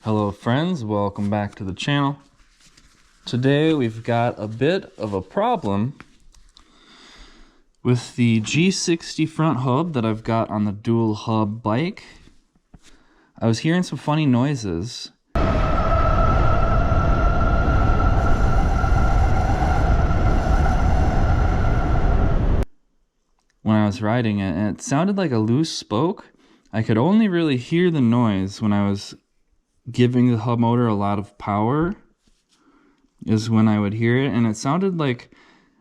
Hello friends, welcome back to the channel. Today we've got a bit of a problem with the G60 front hub that I've got on the dual hub bike. I was hearing some funny noises. When I was riding it, and it sounded like a loose spoke. I could only really hear the noise when I was giving the hub motor a lot of power is when I would hear it, and it sounded like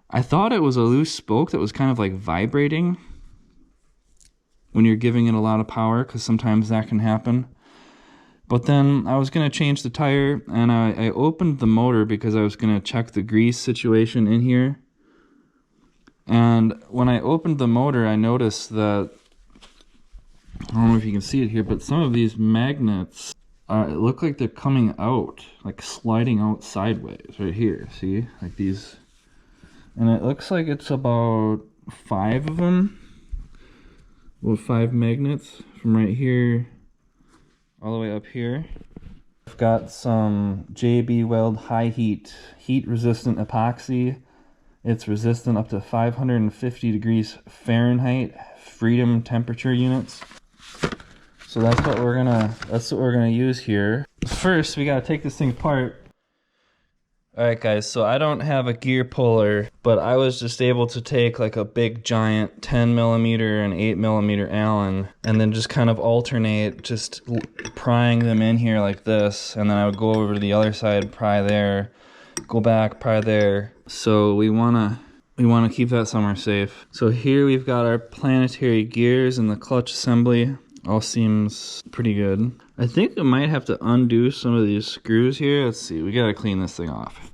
I thought it was a loose spoke that was kind of like vibrating when you're giving it a lot of power, because sometimes that can happen. But then I was going to change the tire, and I opened the motor because I was going to check the grease situation in here. And when I opened the motor, I noticed that, I don't know if you can see it here, but some of these magnets it look like they're coming out, like sliding out sideways right here. See, like these, and it looks like it's about 5 of them. Well, 5 magnets from right here all the way up here. I've got some JBWeld HighHeat heat resistant epoxy. It's resistant up to 550 degrees Fahrenheit freedom temperature units. So that's what we're gonna use here. First, we gotta take this thing apart. Alright guys, so I don't have a gear puller, but I was just able to take like a big giant 10mm and 8mm Allen and then just kind of alternate, just prying them in here like this, and then I would go over to the other side, pry there, go back, pry there. So we wanna keep that somewhere safe. So here we've got our planetary gears and the clutch assembly. All seems pretty good. I think I might have to undo some of these screws here. Let's see, we gotta clean this thing off.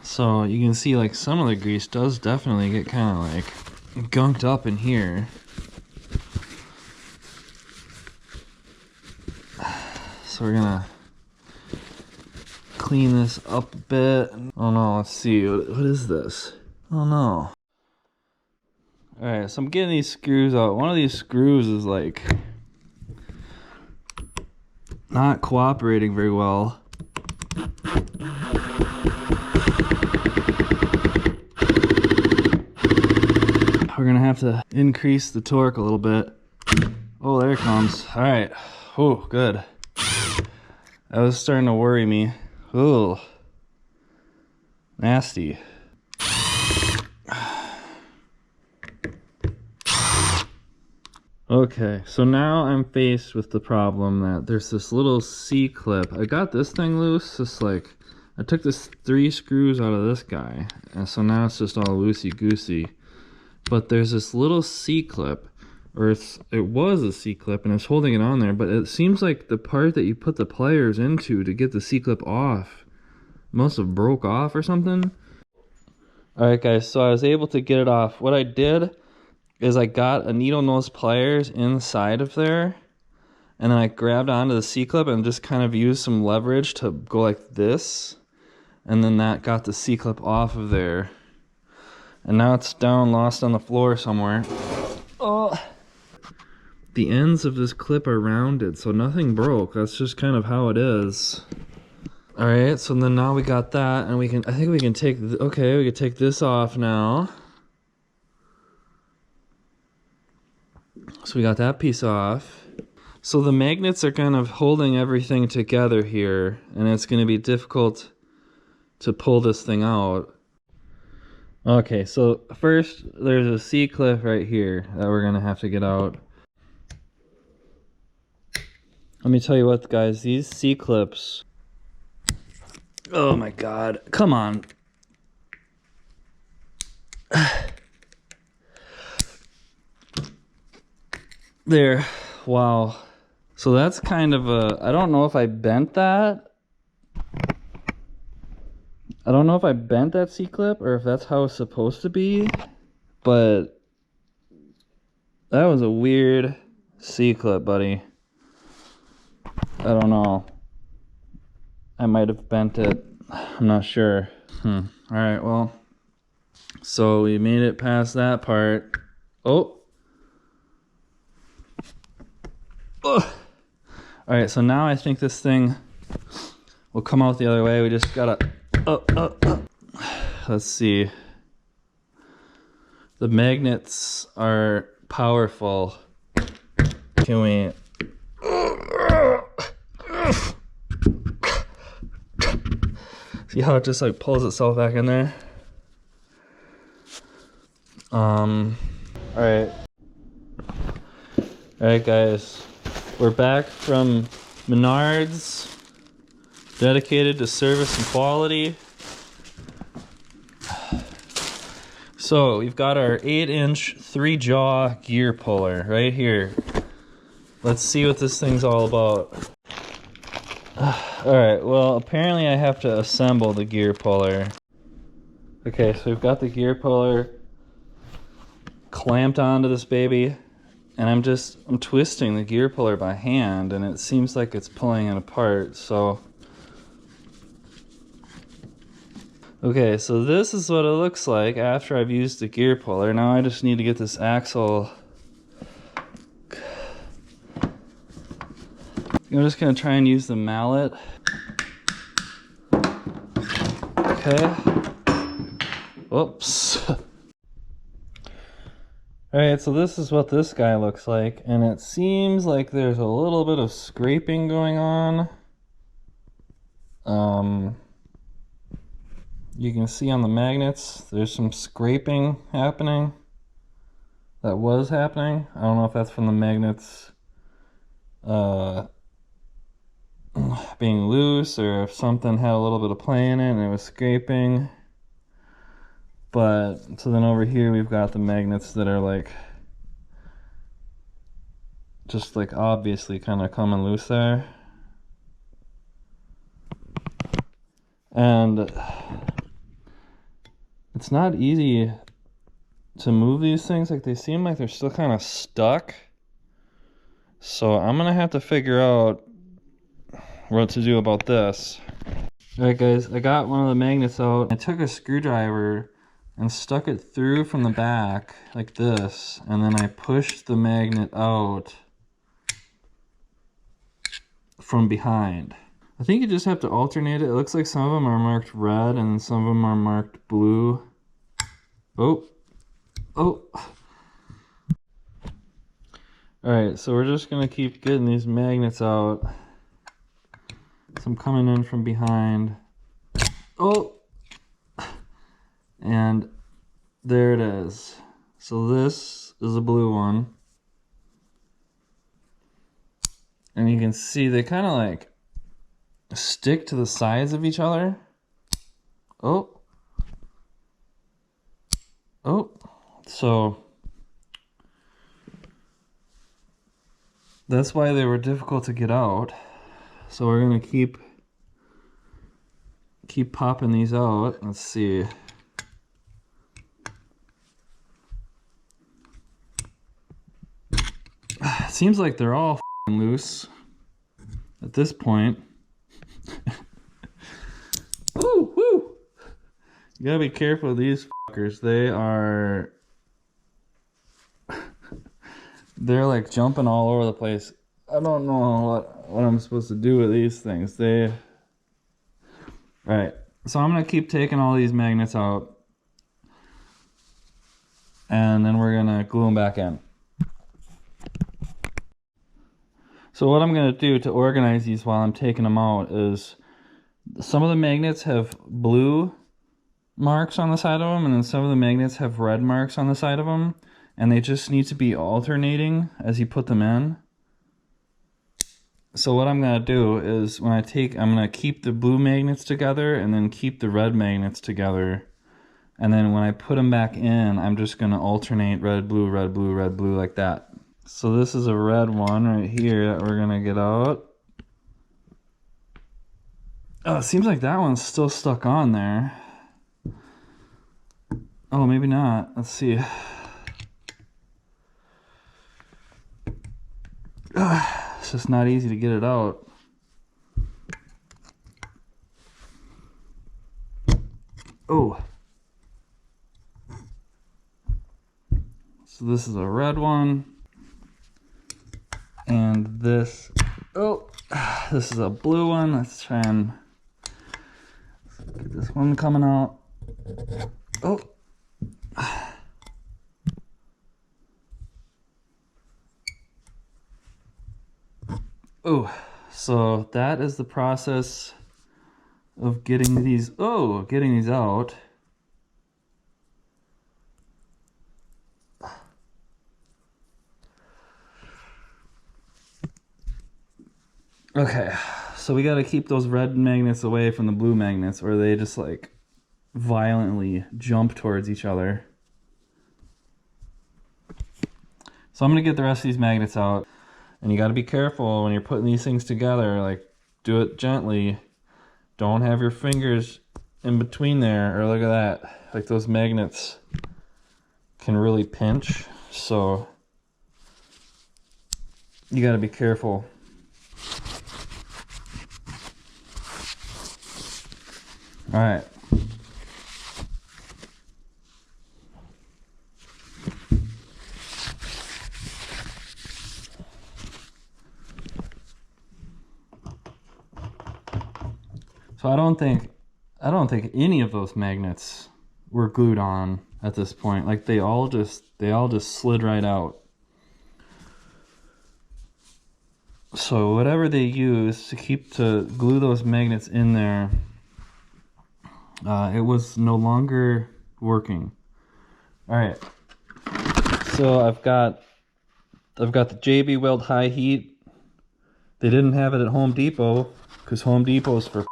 So you can see like some of the grease does definitely get kind of like gunked up in here. So we're gonna clean this up a bit. Oh no, let's see, what is this? Oh no. Alright, so I'm getting these screws out. One of these screws is like not cooperating very well. We're gonna have to increase the torque a little bit. Oh, there it comes. Alright. Oh, good. That was starting to worry me. Oh, nasty. Okay, so now I'm faced with the problem that there's this little C-clip. I got this thing loose, just like, I took this 3 screws out of this guy, and so now it's just all loosey-goosey. But there's this little C-clip, or it was a C-clip, and it's holding it on there, but it seems like the part that you put the pliers into to get the C-clip off must have broke off or something. Alright guys, so I was able to get it off. What I did is I got a needle nose pliers inside of there, and then I grabbed onto the C-clip and just kind of used some leverage to go like this, and then that got the C-clip off of there. And now it's down, lost on the floor somewhere. Oh! The ends of this clip are rounded, so nothing broke. That's just kind of how it is. Alright, so then now we got that, and I think we can take, okay, we can take this off now. So we got that piece off. So the magnets are kind of holding everything together here, and it's going to be difficult to pull this thing out. Okay, so first there's a C-clip right here that we're going to have to get out. Let me tell you what, guys, these C-clips, oh my god, come on. There, wow. So that's kind of a, I don't know if I bent that. I don't know if I bent that C-clip or if that's how it's supposed to be, but that was a weird C-clip, buddy. I don't know. I might have bent it. I'm not sure. Alright, well, so we made it past that part. Oh! Ugh. All right, so now I think this thing will come out the other way. We just gotta, let's see. The magnets are powerful. Can we? See how it just like pulls itself back in there? All right. All right, guys. We're back from Menards, dedicated to service and quality. So we've got our 8-inch 3-jaw gear puller right here. Let's see what this thing's all about. Alright, well apparently I have to assemble the gear puller. Okay, so we've got the gear puller clamped onto this baby, and I'm twisting the gear puller by hand, and it seems like it's pulling it apart, so. Okay, so this is what it looks like after I've used the gear puller. Now I just need to get this axle. I'm just gonna try and use the mallet. Okay. Whoops. Alright, so this is what this guy looks like, and it seems like there's a little bit of scraping going on. You can see on the magnets, there's some scraping happening. That was happening. I don't know if that's from the magnets being loose, or if something had a little bit of play in it and it was scraping. But so then over here we've got the magnets that are like just like obviously kind of coming loose there. And it's not easy to move these things. Like, they seem like they're still kind of stuck. So I'm gonna have to figure out what to do about this. Alright guys, I got one of the magnets out. I took a screwdriver and stuck it through from the back like this, and then I pushed the magnet out from behind. I think you just have to alternate it. It looks like some of them are marked red and some of them are marked blue. Oh. Alright, so we're just gonna keep getting these magnets out. So I'm coming in from behind. Oh! And there it is. So this is a blue one. And you can see they kind of like stick to the sides of each other. Oh. So that's why they were difficult to get out. So we're gonna keep popping these out. Let's see. It seems like they're all loose at this point. Woo, woo. You gotta be careful of these fuckers. They're like jumping all over the place. I don't know what I'm supposed to do with these things. Right. So I'm gonna keep taking all these magnets out, and then we're gonna glue them back in. So what I'm gonna do to organize these while I'm taking them out is, some of the magnets have blue marks on the side of them, and then some of the magnets have red marks on the side of them, and they just need to be alternating as you put them in. So what I'm gonna do is, I'm gonna keep the blue magnets together and then keep the red magnets together, and then when I put them back in, I'm just gonna alternate red, blue, red, blue, red, blue, like that. So this is a red one right here that we're gonna get out. Oh, it seems like that one's still stuck on there. Oh, maybe not. Let's see. It's just not easy to get it out. Oh. So this is a red one. And And this, oh, this is a blue one. Let's try and get this one coming out. Oh. Oh, so that is the process of getting these, getting these out. Okay, so we got to keep those red magnets away from the blue magnets, or they just like violently jump towards each other. So I'm going to get the rest of these magnets out, and you got to be careful when you're putting these things together. Like, do it gently. Don't have your fingers in between there, or look at that. Like, those magnets can really pinch, so you got to be careful. All right. So I don't think any of those magnets were glued on at this point. Like they all just slid right out. So whatever they used to glue those magnets in there, it was no longer working. All right. So I've got the JBWeld HighHeat. They didn't have it at Home Depot because Home Depot's for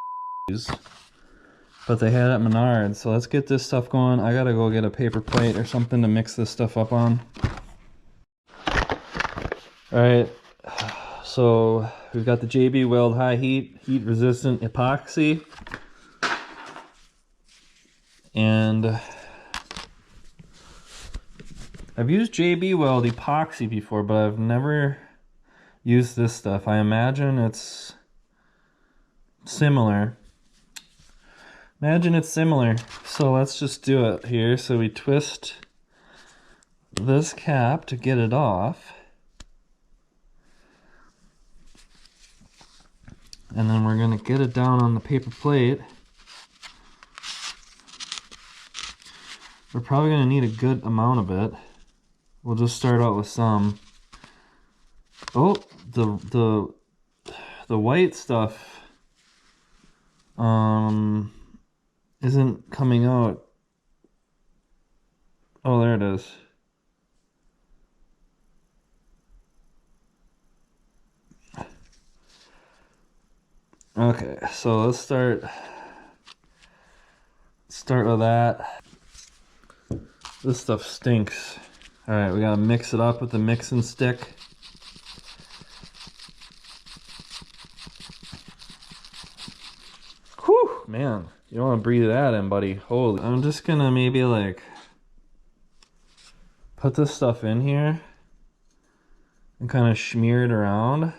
but they had it at Menards. So let's get this stuff going. I gotta go get a paper plate or something to mix this stuff up on. All right. So we've got the JBWeld HighHeat heat resistant epoxy, and I've used JBWeld epoxy before, but I've never used this stuff. I imagine it's similar. So let's just do it here. So we twist this cap to get it off. And then we're going to get it down on the paper plate. We're probably going to need a good amount of it. We'll just start out with some. Oh, the white stuff isn't coming out. Oh, there it is. Okay, so let's start with that. This stuff stinks. All right, we gotta mix it up with the mixing stick. Whew, man, you don't want to breathe that in, buddy. Holy. I'm just gonna maybe like put this stuff in here and kind of smear it around.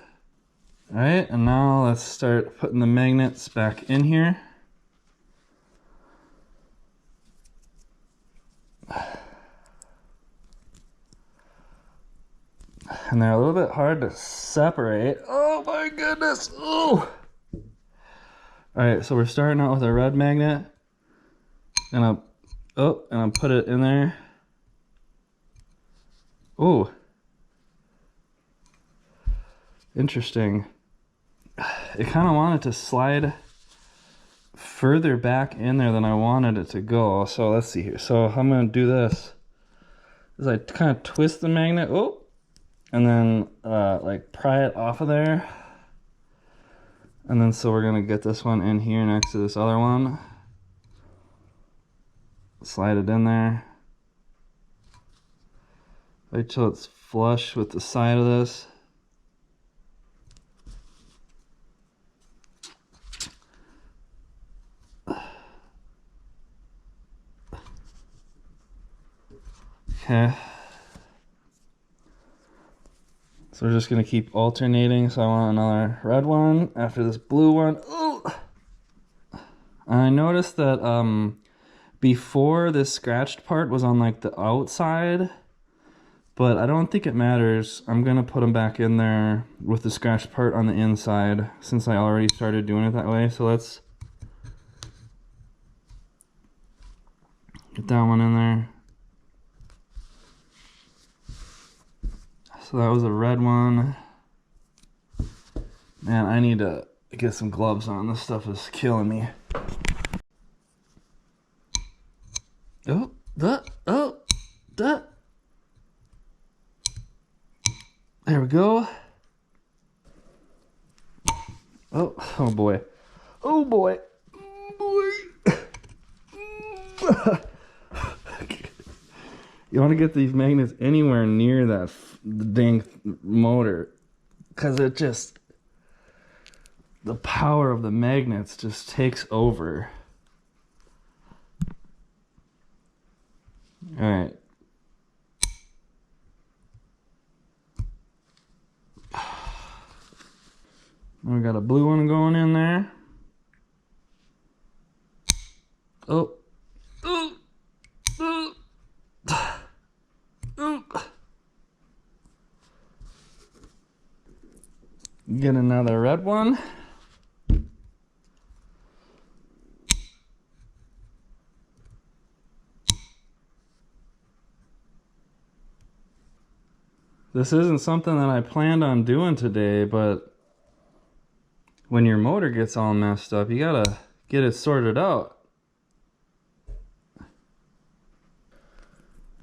All right, and now let's start putting the magnets back in here. And they're a little bit hard to separate. Oh my goodness. Oh. All right, so we're starting out with a red magnet. And I'll put it in there. Oh. Interesting. It kind of wanted to slide further back in there than I wanted it to go. So let's see here. So I'm going to do this. Is I kind of twist the magnet. Oh. And then like pry it off of there. And then so we're going to get this one in here next to this other one. Slide it in there. Wait till it's flush with the side of this. Okay. So we're just going to keep alternating. So I want another red one after this blue one. Ooh. I noticed that before this scratched part was on like the outside, But I don't think it matters. I'm gonna put them back in there with the scratched part on the inside since I already started doing it that way. So let's get that one in there. So that was a red one. Man, I need to get some gloves on. This stuff is killing me. Oh, there we go. Oh boy. Oh boy. Oh boy. You want to get these magnets anywhere near that dang motor, because it just, the power of the magnets just takes over. All right. We got a blue one going in there. Oh. Ooh. Ooh. Ooh. Get another red one. This isn't something that I planned on doing today, but when your motor gets all messed up, you gotta get it sorted out.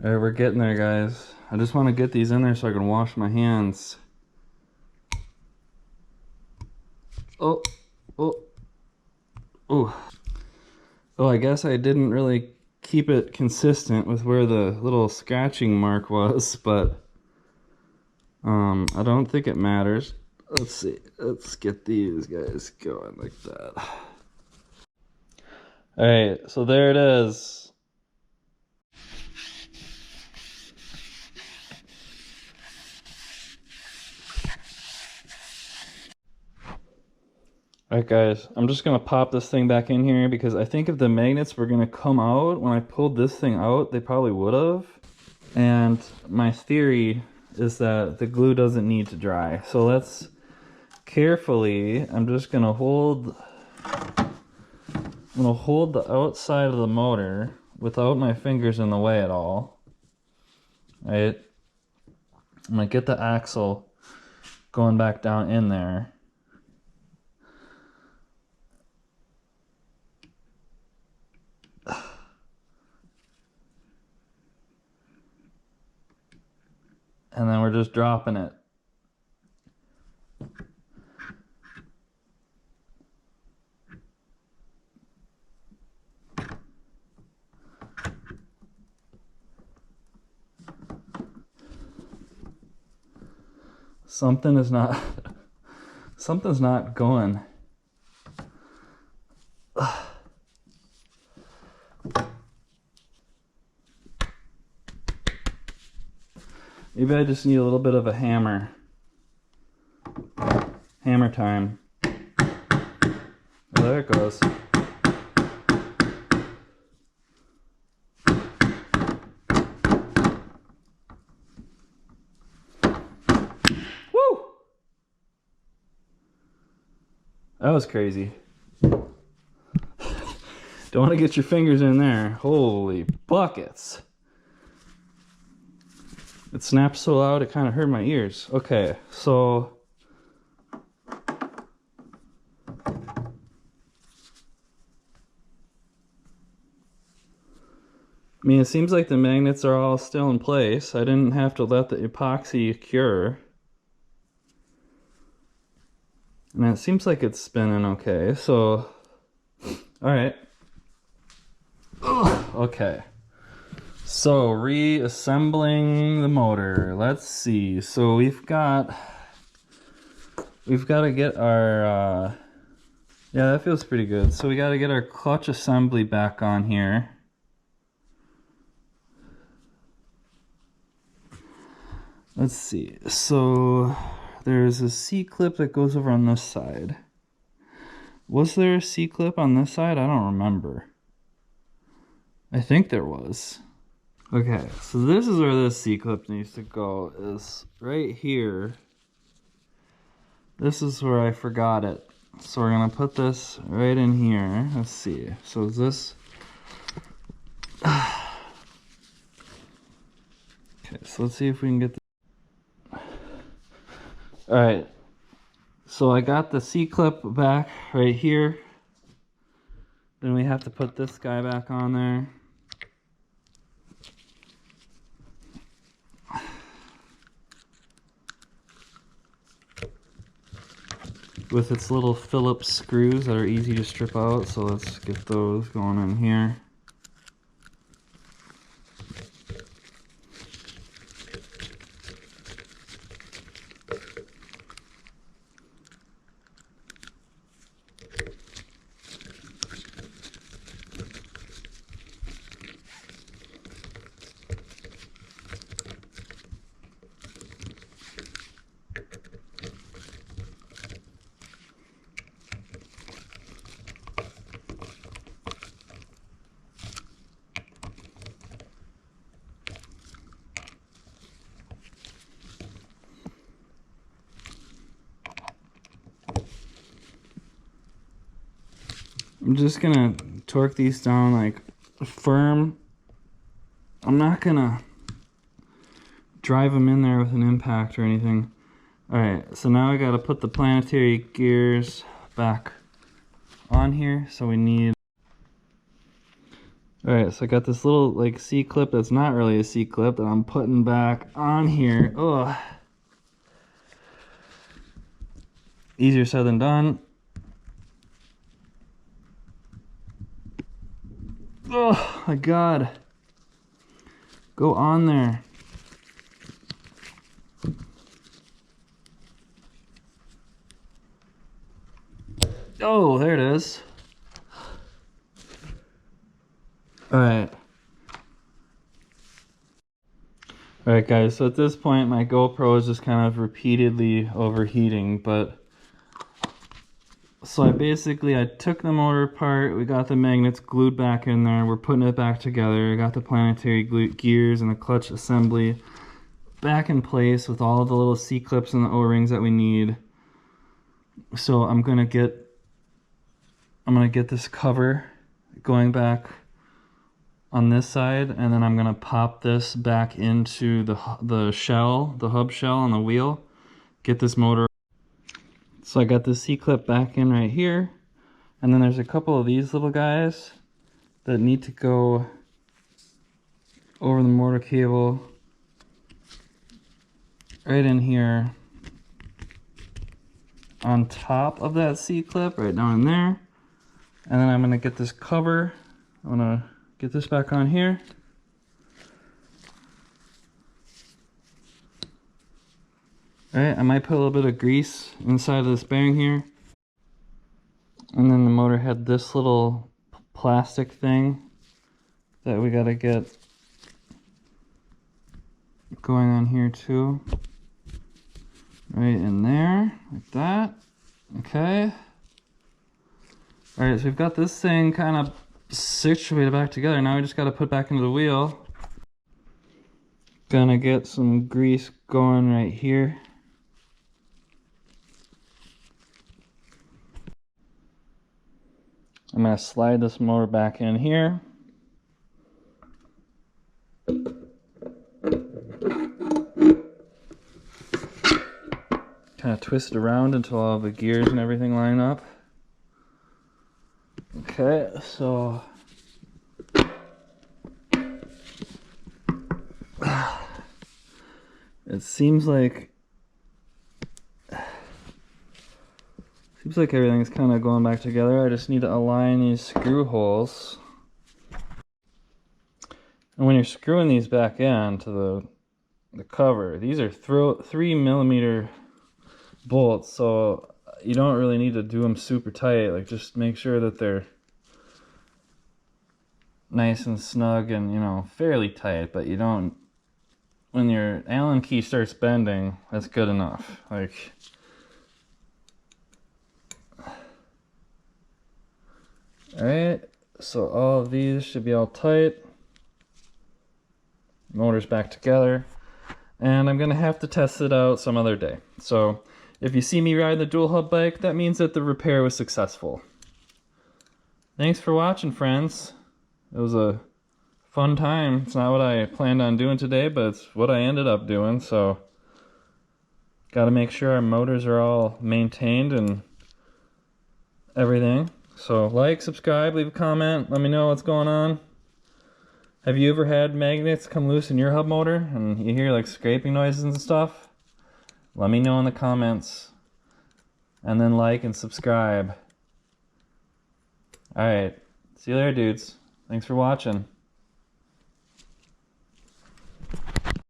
All right, we're getting there, guys. I just want to get these in there so I can wash my hands. Oh, oh, oh. Oh, I guess I didn't really keep it consistent with where the little scratching mark was, but I don't think it matters. Let's see. Let's get these guys going like that. All right, so there it is. All right, guys, I'm just gonna pop this thing back in here because I think if the magnets were gonna come out when I pulled this thing out, they probably would have. And my theory is that the glue doesn't need to dry. So let's carefully, I'm just gonna hold the outside of the motor without my fingers in the way at all. Right? I'm gonna get the axle going back down in there. And then we're just dropping it. Something's not going. Maybe I just need a little bit of a hammer. Hammer time. Oh, there it goes. Woo! That was crazy. Don't want to get your fingers in there. Holy buckets. It snapped so loud it kind of hurt my ears. Okay, so I mean, it seems like the magnets are all still in place. I didn't have to let the epoxy cure. And it seems like it's spinning okay, so all right. Ugh, okay. So reassembling the motor. Let's see. So we've got to get our yeah, that feels pretty good. So we got to get our clutch assembly back on here. Let's see. So there's a C-clip that goes over on this side. Was there a C-clip on this side? I don't remember. I think there was. Okay, so this is where this C-clip needs to go, is right here. This is where I forgot it. So we're gonna put this right in here. Let's see. So is this... Okay, so let's see if we can get this. Alright, so I got the C-clip back right here. Then we have to put this guy back on there. With its little Phillips screws that are easy to strip out, so let's get those going in here. I'm just gonna torque these down like firm. I'm not gonna drive them in there with an impact or anything. Alright, so now I gotta put the planetary gears back on here. So we need... Alright, so I got this little like C-clip that's not really a C-clip that I'm putting back on here. Ugh. Easier said than done. Oh my god. Go on there. Oh, there it is. Alright. Alright guys, so at this point my GoPro is just kind of repeatedly overheating, but so I took the motor apart, we got the magnets glued back in there, we're putting it back together, I got the planetary gears and the clutch assembly back in place with all of the little C-clips and the O-rings that we need. So I'm gonna get this cover going back on this side, and then I'm gonna pop this back into the shell, the hub shell on the wheel, get this motor. So I got this C-clip back in right here, and then there's a couple of these little guys that need to go over the motor cable right in here on top of that C-clip, right down in there. And then I'm gonna get this cover, I'm gonna get this back on here. Alright, I might put a little bit of grease inside of this bearing here. And then the motor had this little plastic thing that we gotta get going on here too. Right in there, like that. Okay. Alright, so we've got this thing kind of situated back together. Now we just gotta put back into the wheel. Gonna get some grease going right here. I'm gonna slide this motor back in here. Kind of twist it around until all the gears and everything line up. Okay, so it seems like everything's kind of going back together. I just need to align these screw holes. And when you're screwing these back in to the cover, these are 3mm bolts, so you don't really need to do them super tight. Like, just make sure that they're nice and snug and, you know, fairly tight, but you don't, when your Allen key starts bending, that's good enough. Like, alright, so all of these should be all tight. Motor's back together. And I'm gonna have to test it out some other day. So if you see me ride the dual hub bike, that means that the repair was successful. Thanks for watching, friends. It was a fun time. It's not what I planned on doing today, but it's what I ended up doing, so gotta make sure our motors are all maintained and everything. So like, subscribe, leave a comment, let me know what's going on. Have you ever had magnets come loose in your hub motor and you hear like scraping noises and stuff? Let me know in the comments. And then like and subscribe. Alright, see you later, dudes. Thanks for watching.